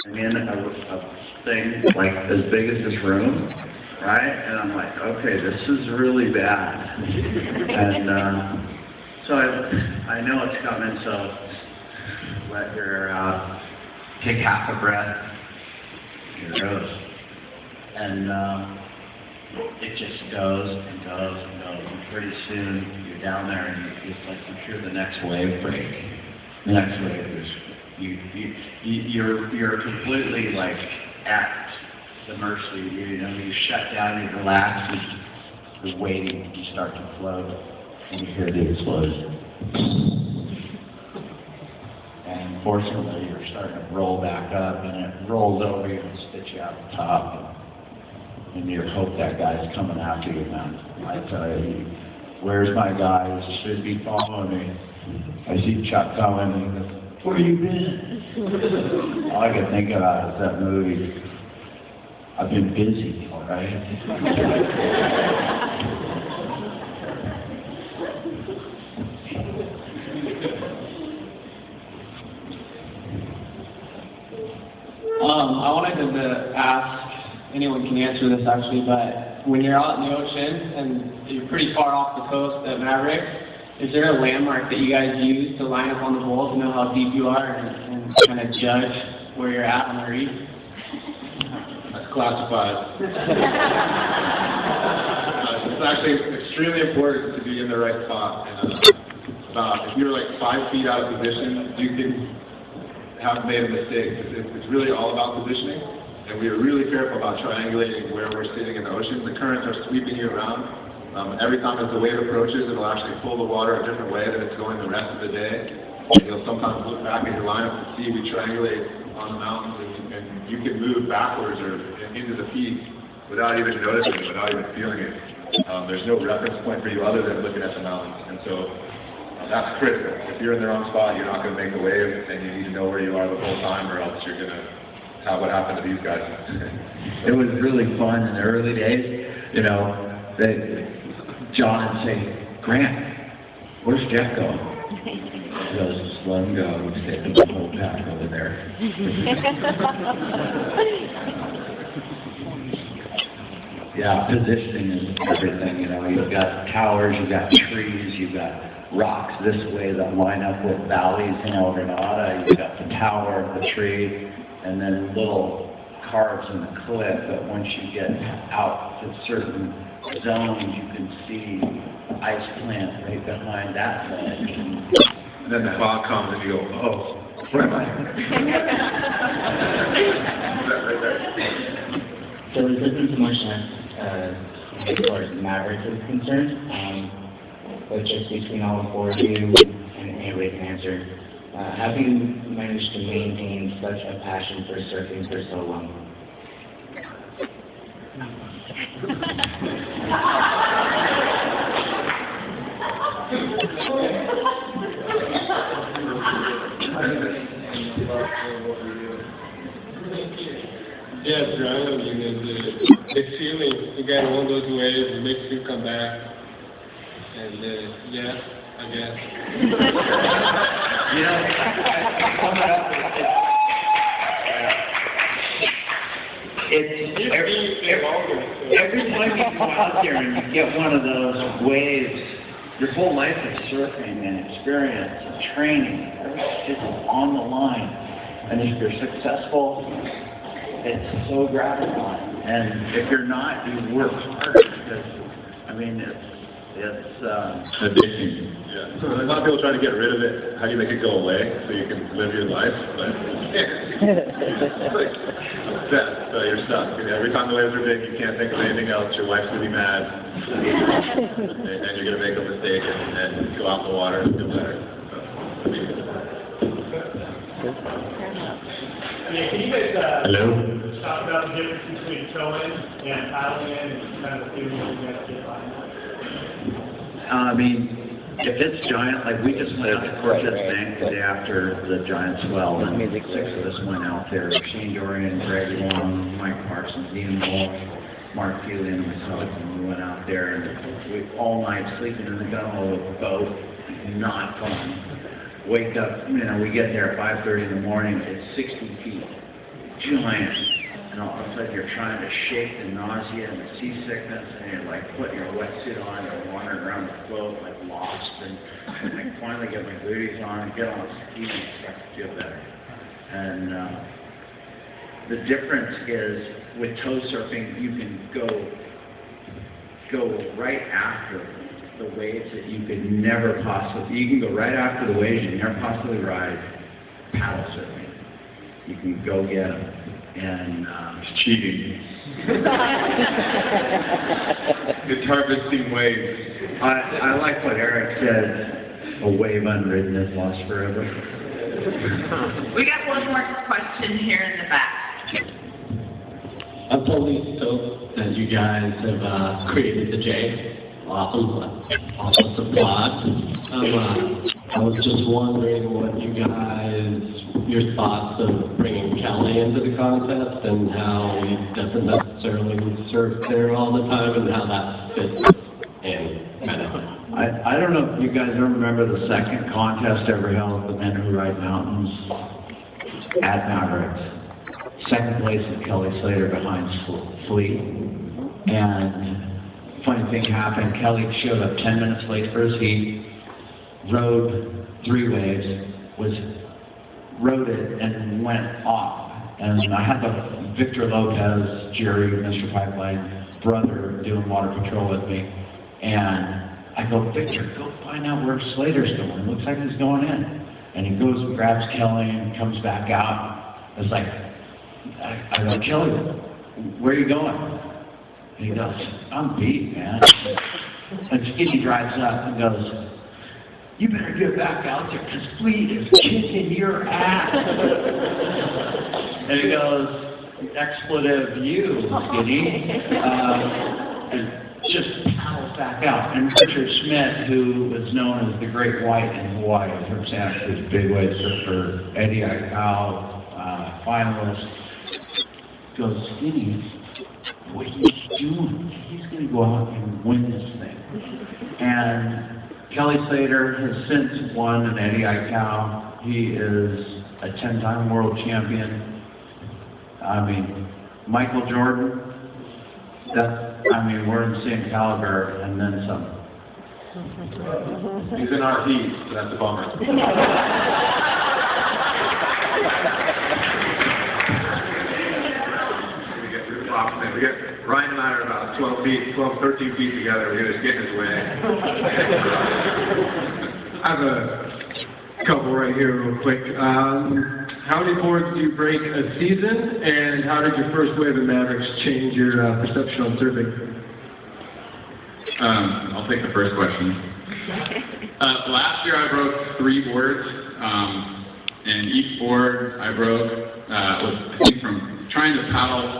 in a thing like as big as this room, right? And I'm like, okay, this is really bad. And so I know it's coming, so let your take half a breath. Here it goes. And it just goes and goes and goes. And pretty soon you're down there and it's like you hear the next wave break. The next wave is you're completely like at the mercy. You shut down, you relax, you're waiting, you start to float, and you hear the explosion. And fortunately, you're starting to roll back up, and it rolls over you and spits you out the top. And you hope that guy's coming after you, man. I tell you, where's my guy? He should be following me. I see Chuck coming, and he goes, where you been? All I can think about is that movie. I've been busy, all right? I wanted to ask, anyone can answer this actually, but when you're out in the ocean and you're pretty far off the coast at Mavericks, is there a landmark that you guys use to line up on the hole to know how deep you are and kind of judge where you're at on the reef? That's classified. It's actually extremely important to be in the right spot. If you're like 5 feet out of position, you can have made a mistake. It's really all about positioning, and we are really careful about triangulating where we're sitting in the ocean. The currents are sweeping you around. Every time as the wave approaches, it'll actually pull the water a different way than it's going the rest of the day. And you'll sometimes look back at your lineup to see we triangulate on the mountains, and you can move backwards or into the feed without even noticing it, without even feeling it. There's no reference point for you other than looking at the mountains, and so that's critical. If you're in the wrong spot, you're not going to make the wave, and you need to know where you are the whole time, or else you're going to have what happened to these guys. It was really fun in the early days, John would say, Grant, where's Jeff going? He goes, just let him go. He's taking the whole pack over there. Yeah, positioning is everything. You've got towers, you've got trees, you've got rocks this way that line up with valleys in El Granada. You've got the tower, the tree, and then little carves in the cliff. But once you get out to certain zones, you can see ice plant right behind that ledge. And then the fog comes and you go, oh, where am I? Is that right there? So this isn't so much as far as Mavericks is concerned, but just between all four of you, and anybody can answer, how do you manage to maintain such a passion for surfing for so long? Yes, Brian, the feeling, again, one of those waves, it makes you come back. And yeah, I guess. Every time you go out there and you get one of those waves, your whole life of surfing and experience and training, everything is on the line. And if you're successful, it's so gratifying. And if you're not, you work harder because, it's addicting. Yeah. So a lot of people try to get rid of it. How do you make it go away so you can live your life? But it's like obsessed, so you're stuck. Every time the waves are big, you can't think of anything else. Your wife's gonna be mad, and you're gonna make a mistake and go out in the water and feel better. Can you guys Hello? talk about the difference between towing and paddling in and kind of the feeling you guys get by that? If it's giant, like we just went out to Cortez Bank the day after the giant swell, and 6 of us went out there. Shane Dorian, Greg Long, Mike Parsons, Ian Wolf, Mark Healy, and myself, and we went out there, and we all night sleeping in the gunwale with the boat, not fun. Wake up, we get there at 5:30 in the morning, it's 60 feet. giant, and all of a sudden you're trying to shake the nausea and the seasickness, and you're like putting your wetsuit on and wandering around the float like lost, and I finally get my booties on and get on a ski and start to feel better. And the difference is with toe surfing, you can go right after the waves that you could never possibly, you can go right after the waves you never possibly ride paddle surfing. You can go get them. And it's cheating. It's harvesting waves. I like what Eric said, a wave unridden is lost forever. We got one more question here in the back. I'm totally stoked that you guys have created the J. Awesome applaud. I was just wondering what your thoughts of bringing Kelly into the contest and how he doesn't necessarily surf there all the time and how that fits in. I don't know if you guys remember the second contest ever held with the men who ride mountains at Mavericks. Second place with Kelly Slater behind Fleet. And funny thing happened, Kelly showed up 10 minutes late for his heat, rode 3 waves, rode it and went off. And I had the Victor Lopez, Jerry, Mr. Pipeline, brother doing water patrol with me. And I go, Victor, go find out where Slater's going. Looks like he's going in. And he goes and grabs Kelly and comes back out. It's like, I go, Kelly, where are you going? And he goes, I'm beat, man. And Skinny drives up and goes, you better get back out there because Fleet is kicking your ass. And he goes, expletive you, Skinny. And just paddles back out. And Richard Schmidt, who was known as the Great White in Hawaii, from Santa Cruz, big wave surfer, Eddie Aikau, finalist, goes, Skinny, what are you doing? He's going to go out and win this thing. And Kelly Slater has since won an Eddie Aikau. He is a 10-time world champion. I mean, Michael Jordan, we're in the same caliber and then some. He's in our heat, so that's a bummer. We get Ryan and I are about 12, 13 feet together. We're going to get in his way. I have a couple right here real quick. How many boards do you break a season, and how did your first wave of Mavericks change your perception on surfing? I'll take the first question. Last year I broke 3 boards, and each board I broke was, I think, from trying to paddle,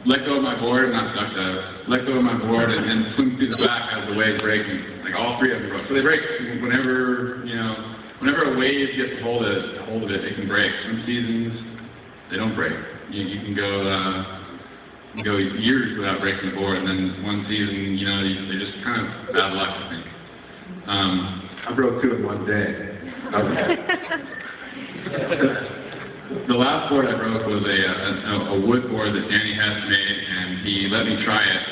let go of my board, not duck dive, let go of my board and then swim through the back as the wave breaking. Like all 3 of them broke. So they break whenever a wave gets a hold of it, it can break. Some seasons they don't break. You can go years without breaking the board, and then one season, they just kind of bad luck, I think. I broke 2 in one day. The last board I broke was a wood board that Danny Hess made, and he let me try it.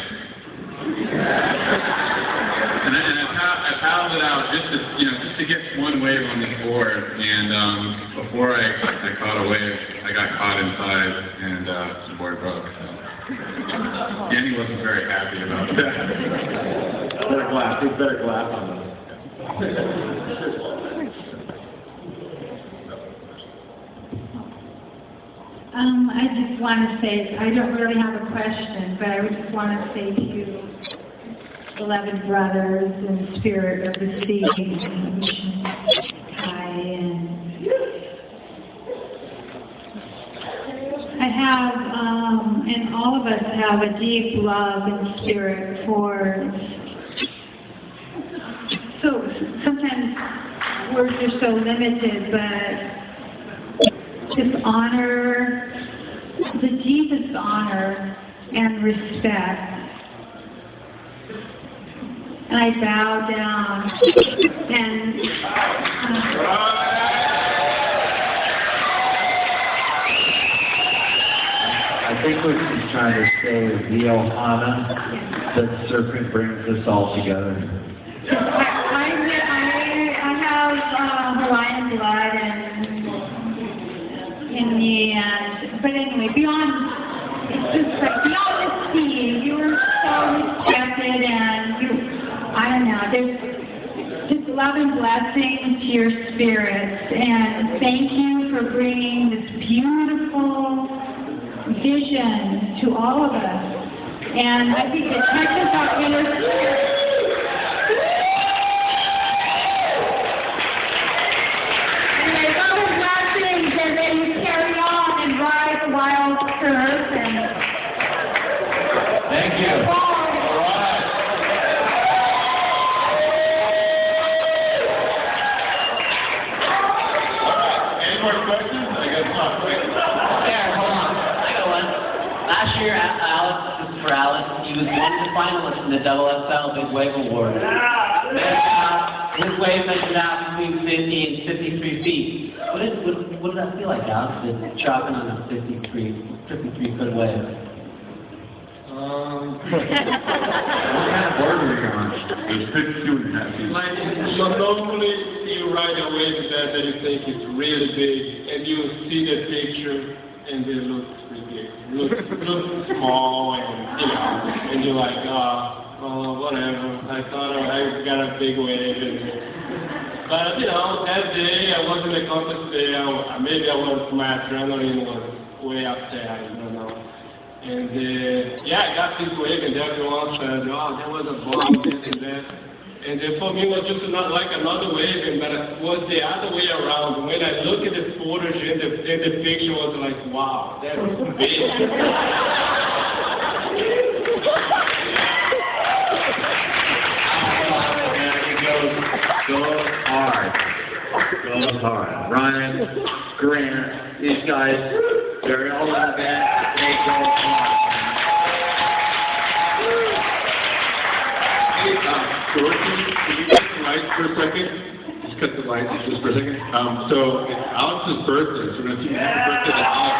And I paddled it out just to get one wave on this board, and before I caught a wave, I got caught inside, and the board broke. So. Danny wasn't very happy about that. Better glass on this. I just want to say, I don't really have a question, but I would just want to say to you, 11 brothers in spirit of the sea, I have, and all of us have a deep love and spirit for, so sometimes words are so limited, but just honor, the deepest honor and respect. And I bow down and think what she's trying to say is the ohana that serpent brings us all together. I have Hawaiian blood in me, but anyway, beyond, it's just like beyond the sea, you were so respected, and I don't know, there's just love and blessings to your spirits, and thank you for bringing this beautiful vision to all of us. And I think it touches our inner spirit. Anyway, love and blessings, and then you carry on and ride the wild curve. And Thank you. Questions? I guess not. There, hold on. I got one. Last year, Alex, this is for Alex, he was one of the finalists in the Double XL Big Wave Award. His wave measured out between 50 and 53 feet. What did that feel like, Alex, dropping on a 53-foot wave? What kind of board were you on? It was 52.5 feet. Like, so normally you ride a wave that you think is really big, and you see the picture, and it looks ridiculous. Looks small, and you know, and you're like, oh, whatever. I thought I got a big wave, but you know, that day I was in the contest there. Maybe I was my adrenaline was way up there. I don't know. And yeah, I got this wave, and everyone said, oh, there was a bomb, this and that. And for me, it was just not like another wave, but it was the other way around. When I look at the footage and the picture was like, wow, that's big. Goes hard. Ryan, Grant, these guys, they're all in the back. They go hard. Dorothy, can you cut the lights for a second? Just cut the lights just for a second. So it's Alex's birthday, so we're going to sing happy birthday to Alex.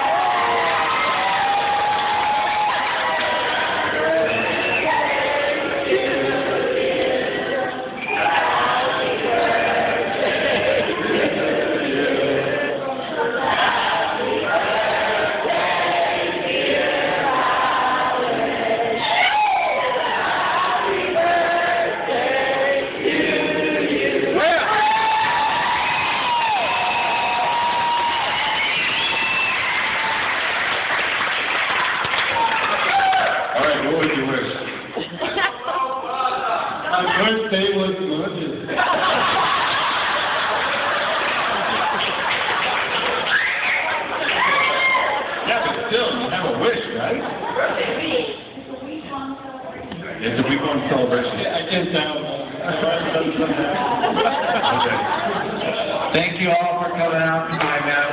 Birthday was gorgeous. Yeah, but still, you have a wish, right? It's a week-long celebration. I can tell. Thank you all for coming out tonight, man.